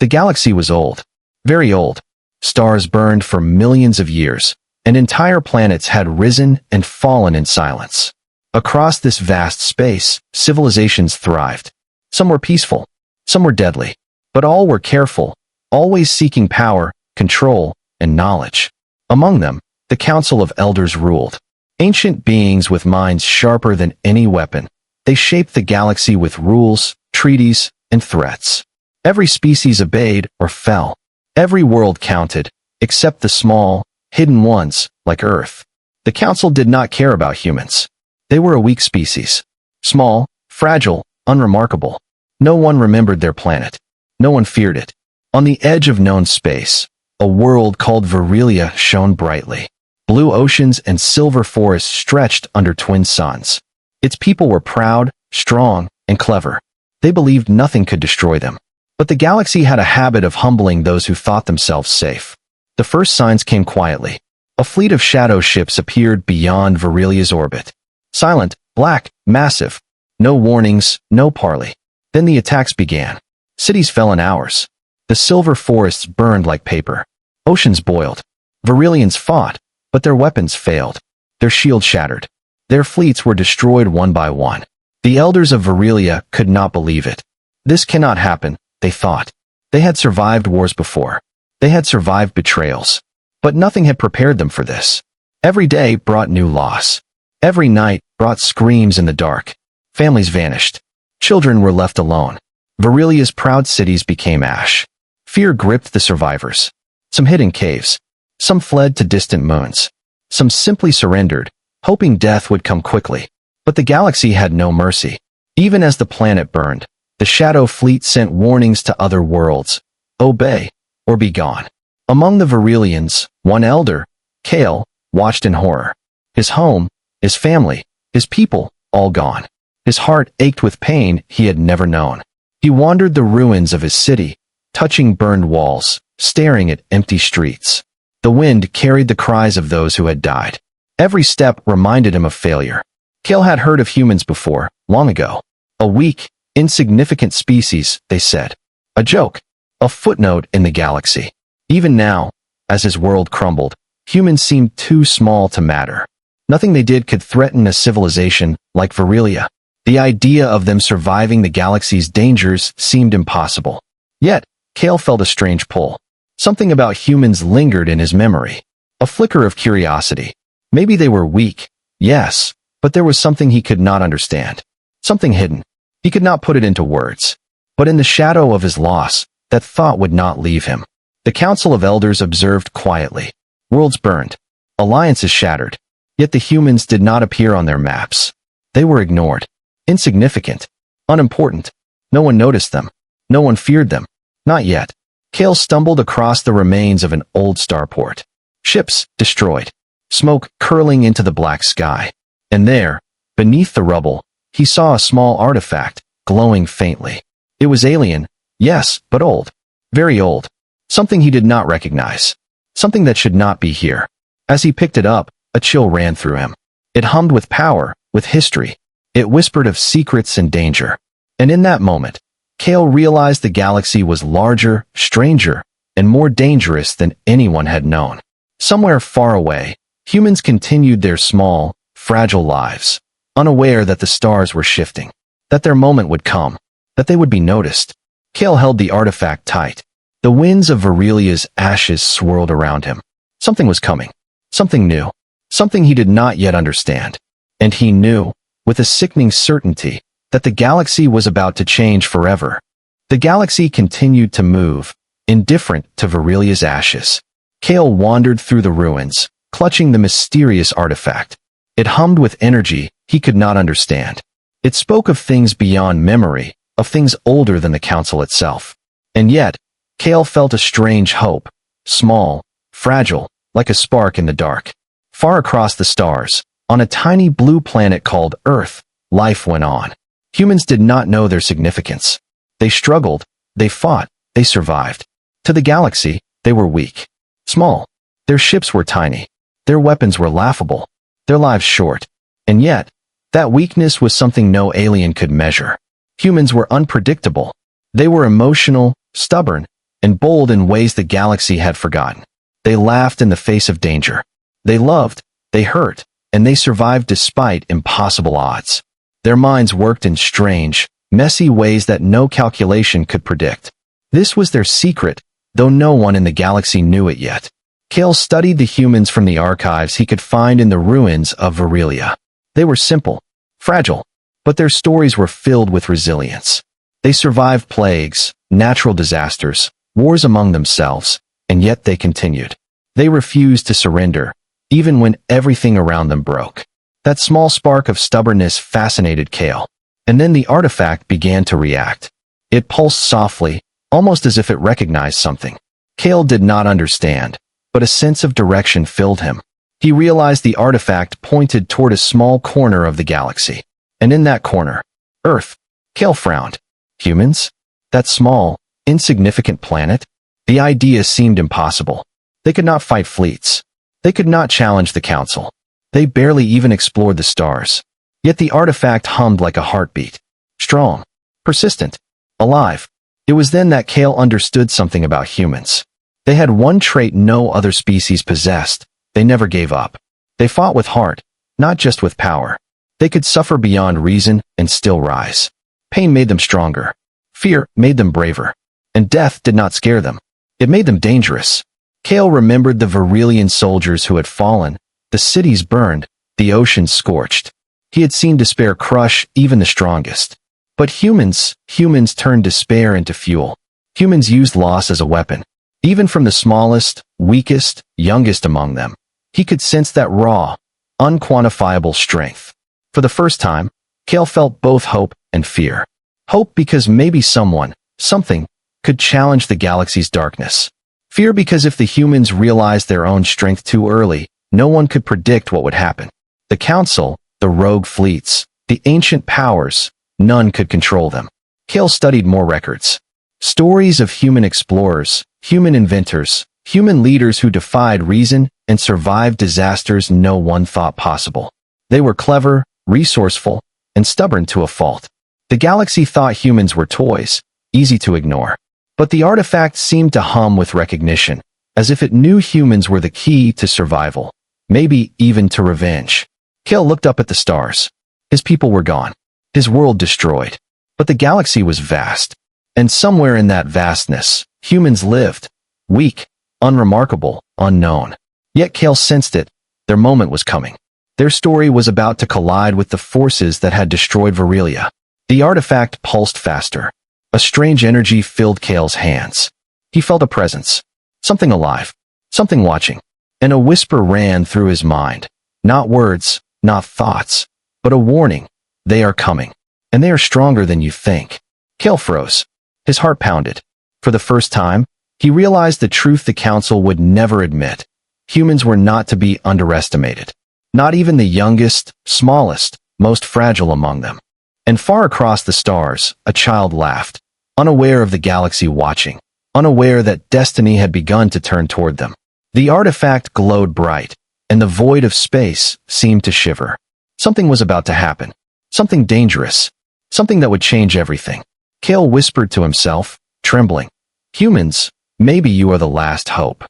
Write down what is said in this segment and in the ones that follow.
The galaxy was old. Very old. Stars burned for millions of years, and entire planets had risen and fallen in silence. Across this vast space, civilizations thrived. Some were peaceful, some were deadly, but all were careful, always seeking power, control, and knowledge. Among them, the Council of Elders ruled. Ancient beings with minds sharper than any weapon, they shaped the galaxy with rules, treaties, and threats. Every species obeyed or fell. Every world counted, except the small, hidden ones, like Earth. The Council did not care about humans. They were a weak species. Small, fragile, unremarkable. No one remembered their planet. No one feared it. On the edge of known space, a world called Virilia shone brightly. Blue oceans and silver forests stretched under twin suns. Its people were proud, strong, and clever. They believed nothing could destroy them. But the galaxy had a habit of humbling those who thought themselves safe. The first signs came quietly. A fleet of shadow ships appeared beyond Virilia's orbit. Silent, black, massive. No warnings, no parley. Then the attacks began. Cities fell in hours. The silver forests burned like paper. Oceans boiled. Virilians fought, but their weapons failed. Their shields shattered. Their fleets were destroyed one by one. The elders of Virilia could not believe it. This cannot happen, they thought. They had survived wars before. They had survived betrayals. But nothing had prepared them for this. Every day brought new loss. Every night brought screams in the dark. Families vanished. Children were left alone. Virilia's proud cities became ash. Fear gripped the survivors. Some hid in caves. Some fled to distant moons. Some simply surrendered, hoping death would come quickly. But the galaxy had no mercy. Even as the planet burned, the Shadow Fleet sent warnings to other worlds. Obey, or be gone. Among the Virilians, one elder, Kale, watched in horror. His home, his family, his people, all gone. His heart ached with pain he had never known. He wandered the ruins of his city, touching burned walls, staring at empty streets. The wind carried the cries of those who had died. Every step reminded him of failure. Kale had heard of humans before, long ago. A weak, insignificant species, they said. A joke. A footnote in the galaxy. Even now, as his world crumbled, humans seemed too small to matter. Nothing they did could threaten a civilization like Virilia. The idea of them surviving the galaxy's dangers seemed impossible. Yet, Kale felt a strange pull. Something about humans lingered in his memory. A flicker of curiosity. Maybe they were weak, yes, but there was something he could not understand. Something hidden. He could not put it into words. But in the shadow of his loss, that thought would not leave him. The Council of Elders observed quietly. Worlds burned. Alliances shattered. Yet the humans did not appear on their maps. They were ignored. Insignificant. Unimportant. No one noticed them. No one feared them. Not yet. Kale stumbled across the remains of an old starport. Ships destroyed. Smoke curling into the black sky. And there, beneath the rubble, he saw a small artifact, glowing faintly. It was alien, yes, but old. Very old. Something he did not recognize. Something that should not be here. As he picked it up, a chill ran through him. It hummed with power, with history. It whispered of secrets and danger. And in that moment, Kale realized the galaxy was larger, stranger, and more dangerous than anyone had known. Somewhere far away, humans continued their small, fragile lives, unaware that the stars were shifting, that their moment would come, that they would be noticed. Kale held the artifact tight. The winds of Virilia's ashes swirled around him. Something was coming. Something new. Something he did not yet understand. And he knew, with a sickening certainty, that the galaxy was about to change forever. The galaxy continued to move, indifferent to Virilia's ashes. Kale wandered through the ruins, clutching the mysterious artifact. It hummed with energy he could not understand. It spoke of things beyond memory, of things older than the council itself. And yet, Kale felt a strange hope, small, fragile, like a spark in the dark. Far across the stars, on a tiny blue planet called Earth, life went on. Humans did not know their significance. They struggled, they fought, they survived. To the galaxy, they were weak. Small. Their ships were tiny. Their weapons were laughable. Their lives short. And yet, that weakness was something no alien could measure. Humans were unpredictable. They were emotional, stubborn, and bold in ways the galaxy had forgotten. They laughed in the face of danger. They loved, they hurt, and they survived despite impossible odds. Their minds worked in strange, messy ways that no calculation could predict. This was their secret, though no one in the galaxy knew it yet. Kale studied the humans from the archives he could find in the ruins of Virilia. They were simple, fragile, but their stories were filled with resilience. They survived plagues, natural disasters, wars among themselves, and yet they continued. They refused to surrender, even when everything around them broke. That small spark of stubbornness fascinated Kale. And then the artifact began to react. It pulsed softly, almost as if it recognized something. Kale did not understand, but a sense of direction filled him. He realized the artifact pointed toward a small corner of the galaxy. And in that corner, Earth. Kale frowned. Humans? That small, insignificant planet? The idea seemed impossible. They could not fight fleets. They could not challenge the Council. They barely even explored the stars. Yet the artifact hummed like a heartbeat. Strong. Persistent. Alive. It was then that Kale understood something about humans. They had one trait no other species possessed. They never gave up. They fought with heart, not just with power. They could suffer beyond reason and still rise. Pain made them stronger. Fear made them braver. And death did not scare them. It made them dangerous. Kale remembered the Virilian soldiers who had fallen, the cities burned, the oceans scorched. He had seen despair crush even the strongest. But humans turned despair into fuel. Humans used loss as a weapon. Even from the smallest, weakest, youngest among them, he could sense that raw, unquantifiable strength. For the first time, Kale felt both hope and fear. Hope because maybe someone, something, could challenge the galaxy's darkness. Fear because if the humans realized their own strength too early, no one could predict what would happen. The Council, the rogue fleets, the ancient powers, none could control them. Kale studied more records. Stories of human explorers, human inventors, human leaders who defied reason and survived disasters no one thought possible. They were clever, resourceful, and stubborn to a fault. The galaxy thought humans were toys, easy to ignore. But the artifact seemed to hum with recognition, as if it knew humans were the key to survival, maybe even to revenge. Kale looked up at the stars. His people were gone. His world destroyed. But the galaxy was vast. And somewhere in that vastness, humans lived. Weak, unremarkable, unknown. Yet Kale sensed it. Their moment was coming. Their story was about to collide with the forces that had destroyed Virilia. The artifact pulsed faster. A strange energy filled Kale's hands. He felt a presence. Something alive. Something watching. And a whisper ran through his mind. Not words, not thoughts, but a warning. They are coming. And they are stronger than you think. Kale froze. His heart pounded. For the first time, he realized the truth the Council would never admit. Humans were not to be underestimated. Not even the youngest, smallest, most fragile among them. And far across the stars, a child laughed, unaware of the galaxy watching, unaware that destiny had begun to turn toward them. The artifact glowed bright, and the void of space seemed to shiver. Something was about to happen. Something dangerous. Something that would change everything. Kale whispered to himself, trembling, "Humans, maybe you are the last hope."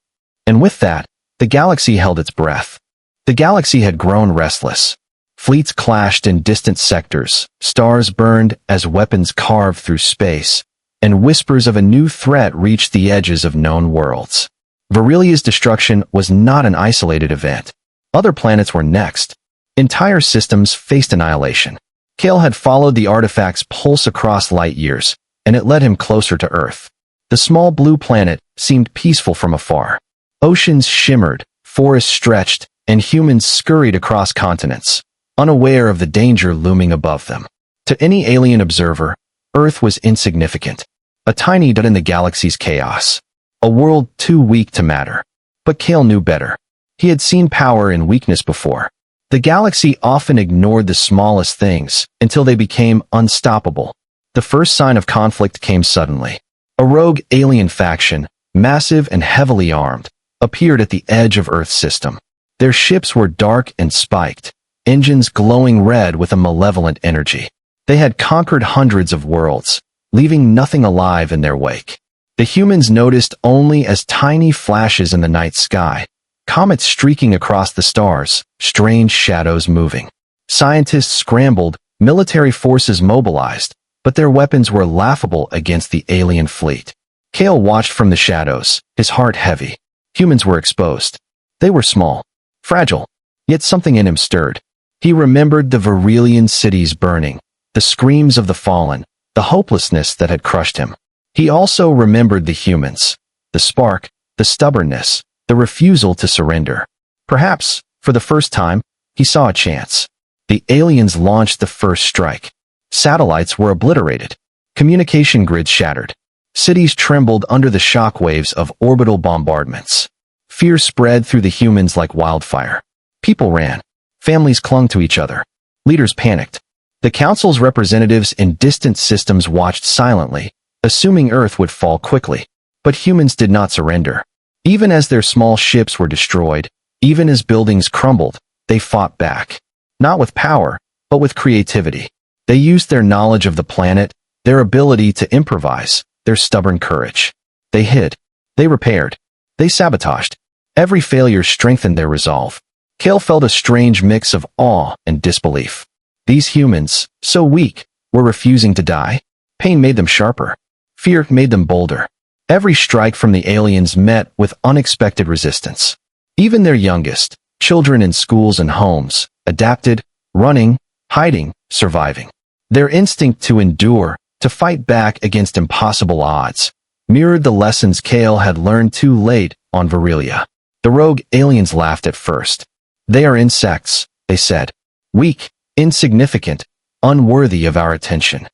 And with that, the galaxy held its breath. The galaxy had grown restless. Fleets clashed in distant sectors, stars burned as weapons carved through space, and whispers of a new threat reached the edges of known worlds. Virilia's destruction was not an isolated event. Other planets were next. Entire systems faced annihilation. Kale had followed the artifact's pulse across light years, and it led him closer to Earth. The small blue planet seemed peaceful from afar. Oceans shimmered, forests stretched, and humans scurried across continents, unaware of the danger looming above them. To any alien observer, Earth was insignificant, a tiny dot in the galaxy's chaos, a world too weak to matter. But Kale knew better. He had seen power in weakness before. The galaxy often ignored the smallest things until they became unstoppable. The first sign of conflict came suddenly. A rogue alien faction, massive and heavily armed, appeared at the edge of Earth's system. Their ships were dark and spiked, engines glowing red with a malevolent energy. They had conquered hundreds of worlds, leaving nothing alive in their wake. The humans noticed only as tiny flashes in the night sky, comets streaking across the stars, strange shadows moving. Scientists scrambled, military forces mobilized, but their weapons were laughable against the alien fleet. Kale watched from the shadows, his heart heavy. Humans were exposed. They were small, fragile, yet something in him stirred. He remembered the Verilian cities burning, the screams of the fallen, the hopelessness that had crushed him. He also remembered the humans, the spark, the stubbornness, the refusal to surrender. Perhaps, for the first time, he saw a chance. The aliens launched the first strike. Satellites were obliterated. Communication grids shattered. Cities trembled under the shock waves of orbital bombardments. Fear spread through the humans like wildfire. People ran. Families clung to each other. Leaders panicked. The Council's representatives in distant systems watched silently, assuming Earth would fall quickly. But humans did not surrender. Even as their small ships were destroyed, even as buildings crumbled, they fought back. Not with power, but with creativity. They used their knowledge of the planet, their ability to improvise, their stubborn courage. They hid. They repaired. They sabotaged. Every failure strengthened their resolve. Kale felt a strange mix of awe and disbelief. These humans, so weak, were refusing to die. Pain made them sharper. Fear made them bolder. Every strike from the aliens met with unexpected resistance. Even their youngest, children in schools and homes, adapted, running, hiding, surviving. Their instinct to endure, to fight back against impossible odds, mirrored the lessons Kale had learned too late on Virilia. The rogue aliens laughed at first. They are insects, they said. Weak, insignificant, unworthy of our attention.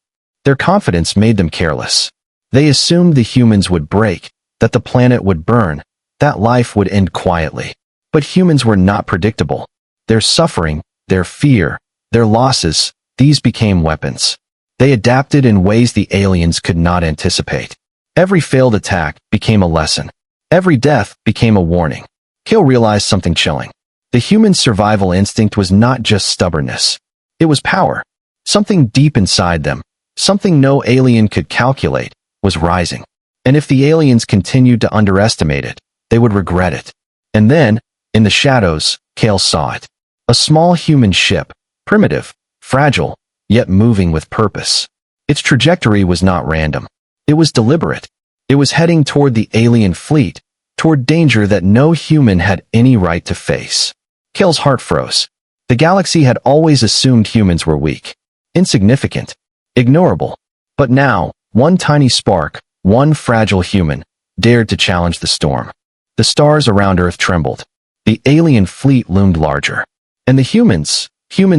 Their confidence made them careless. They assumed the humans would break, that the planet would burn, that life would end quietly. But humans were not predictable. Their suffering, their fear, their losses, these became weapons. They adapted in ways the aliens could not anticipate. Every failed attack became a lesson. Every death became a warning. Kale realized something chilling. The human survival instinct was not just stubbornness. It was power. Something deep inside them, something no alien could calculate, was rising. And if the aliens continued to underestimate it, they would regret it. And then, in the shadows, Kale saw it. A small human ship, primitive, fragile, yet moving with purpose. Its trajectory was not random. It was deliberate. It was heading toward the alien fleet, toward danger that no human had any right to face. Kale's heart froze. The galaxy had always assumed humans were weak, insignificant, ignorable. But now, one tiny spark, one fragile human, dared to challenge the storm. The stars around Earth trembled. The alien fleet loomed larger. And the humans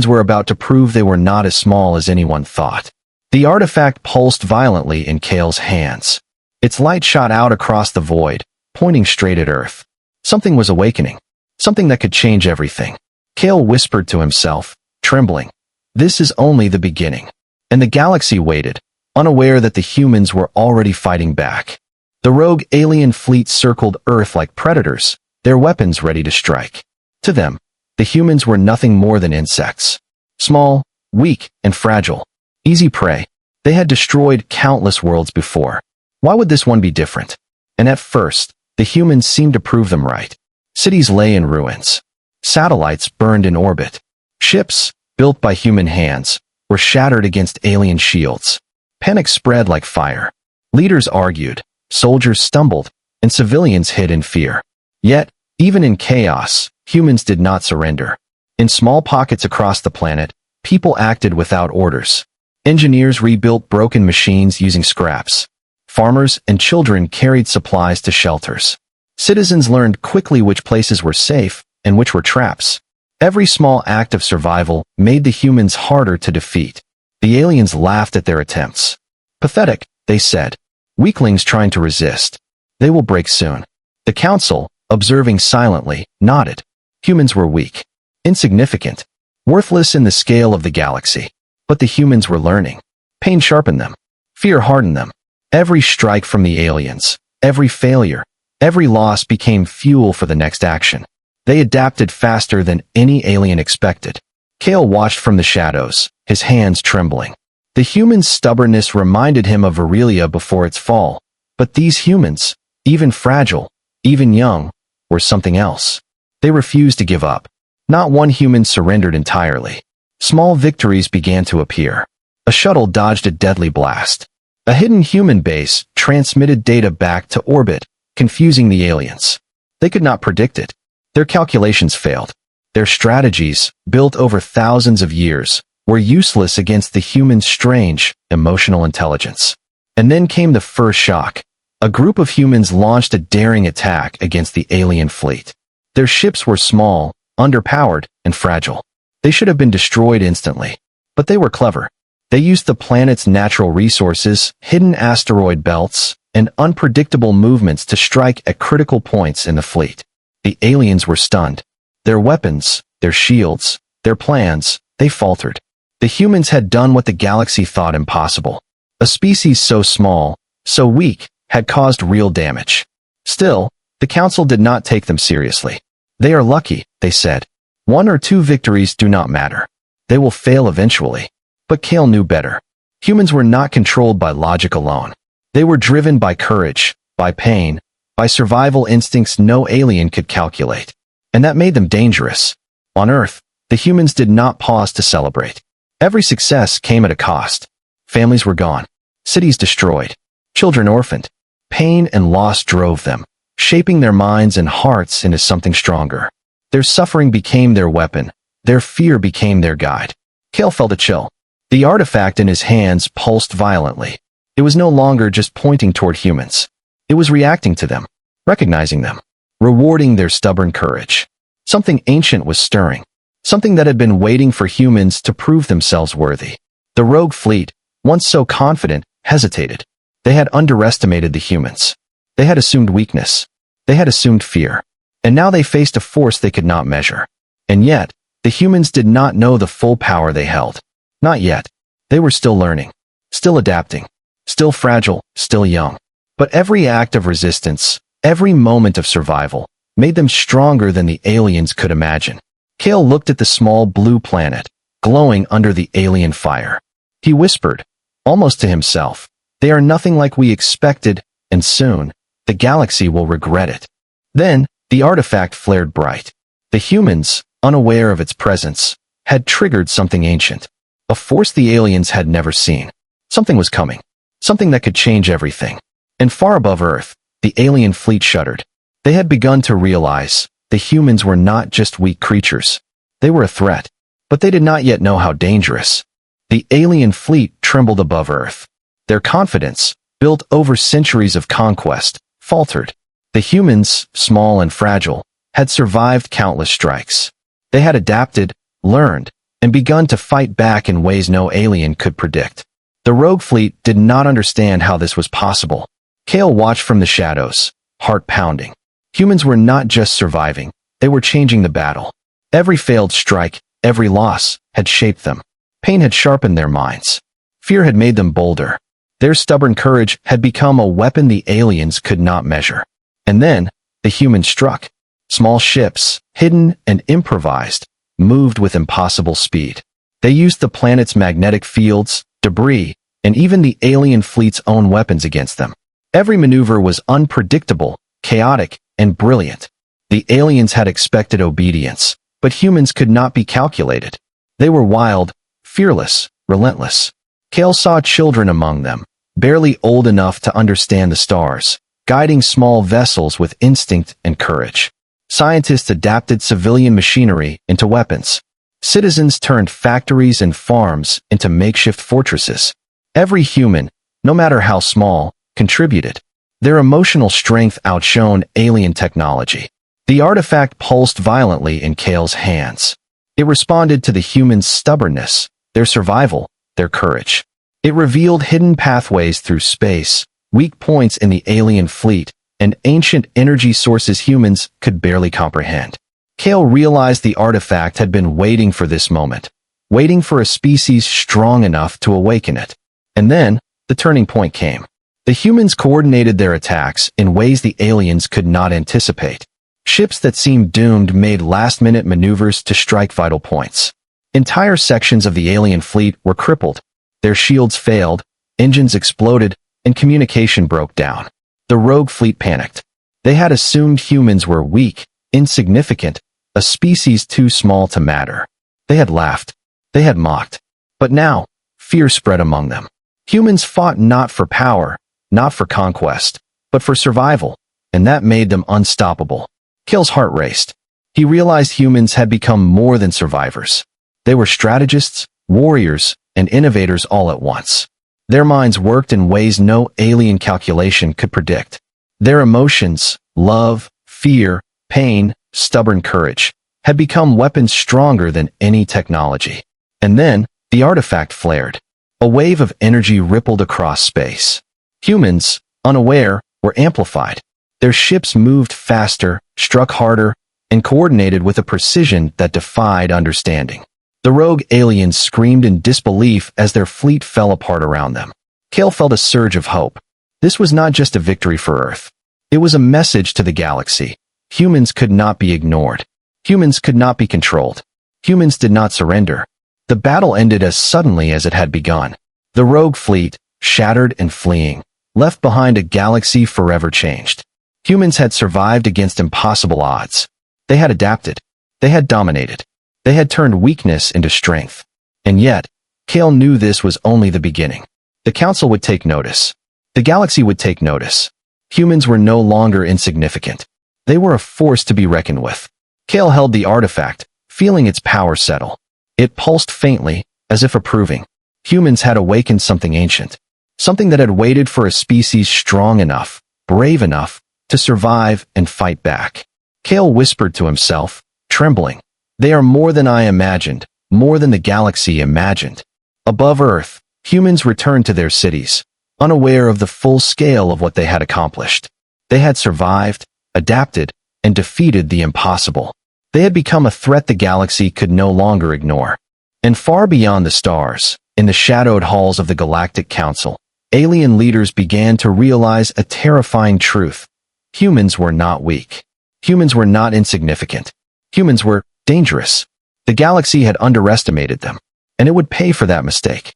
were about to prove they were not as small as anyone thought. The artifact pulsed violently in Kale's hands. Its light shot out across the void, pointing straight at Earth. Something was awakening. Something that could change everything. Kale whispered to himself, trembling. This is only the beginning. And the galaxy waited, unaware that the humans were already fighting back. The rogue alien fleet circled Earth like predators, their weapons ready to strike. To them, the humans were nothing more than insects. Small, weak, and fragile. Easy prey. They had destroyed countless worlds before. Why would this one be different? And at first, the humans seemed to prove them right. Cities lay in ruins. Satellites burned in orbit. Ships, built by human hands, were shattered against alien shields. Panic spread like fire. Leaders argued, soldiers stumbled, and civilians hid in fear. Yet, even in chaos, humans did not surrender. In small pockets across the planet, people acted without orders. Engineers rebuilt broken machines using scraps. Farmers and children carried supplies to shelters. Citizens learned quickly which places were safe and which were traps. Every small act of survival made the humans harder to defeat. The aliens laughed at their attempts. Pathetic, they said. Weaklings trying to resist. They will break soon. The council, observing silently, nodded. Humans were weak, insignificant, worthless in the scale of the galaxy. But the humans were learning. Pain sharpened them. Fear hardened them. Every strike from the aliens, every failure, every loss became fuel for the next action. They adapted faster than any alien expected. Kale watched from the shadows, his hands trembling. The human's stubbornness reminded him of Aurelia before its fall, But these humans, even fragile, even young, were something else. They refused to give up. Not one human surrendered entirely. Small victories began to appear. A shuttle dodged a deadly blast. A hidden human base transmitted data back to orbit, confusing the aliens. They could not predict it. Their calculations failed. Their strategies, built over thousands of years, were useless against the humans' strange, emotional intelligence. And then came the first shock. A group of humans launched a daring attack against the alien fleet. Their ships were small, underpowered, and fragile. They should have been destroyed instantly. But they were clever. They used the planet's natural resources, hidden asteroid belts, and unpredictable movements to strike at critical points in the fleet. The aliens were stunned. Their weapons, their shields, their plans, they faltered. The humans had done what the galaxy thought impossible. A species so small, so weak, had caused real damage. Still, the Council did not take them seriously. They are lucky, they said. 1 or 2 victories do not matter. They will fail eventually. But Kale knew better. Humans were not controlled by logic alone. They were driven by courage, by pain, by survival instincts no alien could calculate. And that made them dangerous. On Earth, the humans did not pause to celebrate. Every success came at a cost. Families were gone. Cities destroyed. Children orphaned. Pain and loss drove them, shaping their minds and hearts into something stronger. Their suffering became their weapon. Their fear became their guide. Kale felt a chill. The artifact in his hands pulsed violently. It was no longer just pointing toward humans. It was reacting to them, recognizing them, rewarding their stubborn courage. Something ancient was stirring. Something that had been waiting for humans to prove themselves worthy. The rogue fleet, once so confident, hesitated. They had underestimated the humans. They had assumed weakness. They had assumed fear. And now they faced a force they could not measure. And yet, the humans did not know the full power they held. Not yet. They were still learning. Still adapting. Still fragile, still young. But every act of resistance, every moment of survival, made them stronger than the aliens could imagine. Kale looked at the small blue planet, glowing under the alien fire. He whispered, almost to himself, "They are nothing like we expected, and soon, the galaxy will regret it." Then, the artifact flared bright. The humans, unaware of its presence, had triggered something ancient. A force the aliens had never seen. Something was coming. Something that could change everything. And far above Earth, the alien fleet shuddered. They had begun to realize the humans were not just weak creatures. They were a threat. But they did not yet know how dangerous. The alien fleet trembled above Earth. Their confidence, built over centuries of conquest, faltered. The humans, small and fragile, had survived countless strikes. They had adapted, learned, and begun to fight back in ways no alien could predict. The rogue fleet did not understand how this was possible. Kale watched from the shadows, heart pounding. Humans were not just surviving, they were changing the battle. Every failed strike, every loss, had shaped them. Pain had sharpened their minds. Fear had made them bolder. Their stubborn courage had become a weapon the aliens could not measure. And then, the humans struck. Small ships, hidden and improvised, moved with impossible speed. They used the planet's magnetic fields, debris, and even the alien fleet's own weapons against them. Every maneuver was unpredictable, chaotic, and brilliant. The aliens had expected obedience, but humans could not be calculated. They were wild, fearless, relentless. Kale saw children among them, barely old enough to understand the stars, guiding small vessels with instinct and courage. Scientists adapted civilian machinery into weapons. Citizens turned factories and farms into makeshift fortresses. Every human, no matter how small, contributed. Their emotional strength outshone alien technology. The artifact pulsed violently in Kale's hands. It responded to the humans' stubbornness, their survival, their courage. It revealed hidden pathways through space, weak points in the alien fleet, and ancient energy sources humans could barely comprehend. Kale realized the artifact had been waiting for this moment, waiting for a species strong enough to awaken it. And then, the turning point came. The humans coordinated their attacks in ways the aliens could not anticipate. Ships that seemed doomed made last-minute maneuvers to strike vital points. Entire sections of the alien fleet were crippled. Their shields failed, engines exploded, and communication broke down. The rogue fleet panicked. They had assumed humans were weak, insignificant, a species too small to matter. They had laughed. They had mocked. But now, fear spread among them. Humans fought not for power, not for conquest, but for survival, and that made them unstoppable. Kale's heart raced. He realized humans had become more than survivors. They were strategists, warriors, and innovators all at once. Their minds worked in ways no alien calculation could predict. Their emotions, love, fear, pain, stubborn courage, had become weapons stronger than any technology. And then, the artifact flared. A wave of energy rippled across space. Humans, unaware, were amplified. Their ships moved faster, struck harder, and coordinated with a precision that defied understanding. The rogue aliens screamed in disbelief as their fleet fell apart around them. Kale felt a surge of hope. This was not just a victory for Earth. It was a message to the galaxy. Humans could not be ignored. Humans could not be controlled. Humans did not surrender. The battle ended as suddenly as it had begun. The rogue fleet, shattered and fleeing, left behind a galaxy forever changed. Humans had survived against impossible odds. They had adapted. They had dominated. They had turned weakness into strength. And yet, Kale knew this was only the beginning. The Council would take notice. The galaxy would take notice. Humans were no longer insignificant. They were a force to be reckoned with. Kale held the artifact, feeling its power settle. It pulsed faintly, as if approving. Humans had awakened something ancient. Something that had waited for a species strong enough, brave enough, to survive and fight back. Kale whispered to himself, trembling. They are more than I imagined, more than the galaxy imagined. Above Earth, humans returned to their cities, unaware of the full scale of what they had accomplished. They had survived, adapted, and defeated the impossible. They had become a threat the galaxy could no longer ignore. And far beyond the stars, in the shadowed halls of the Galactic Council, alien leaders began to realize a terrifying truth. Humans were not weak. Humans were not insignificant. Humans were dangerous. The galaxy had underestimated them, and it would pay for that mistake.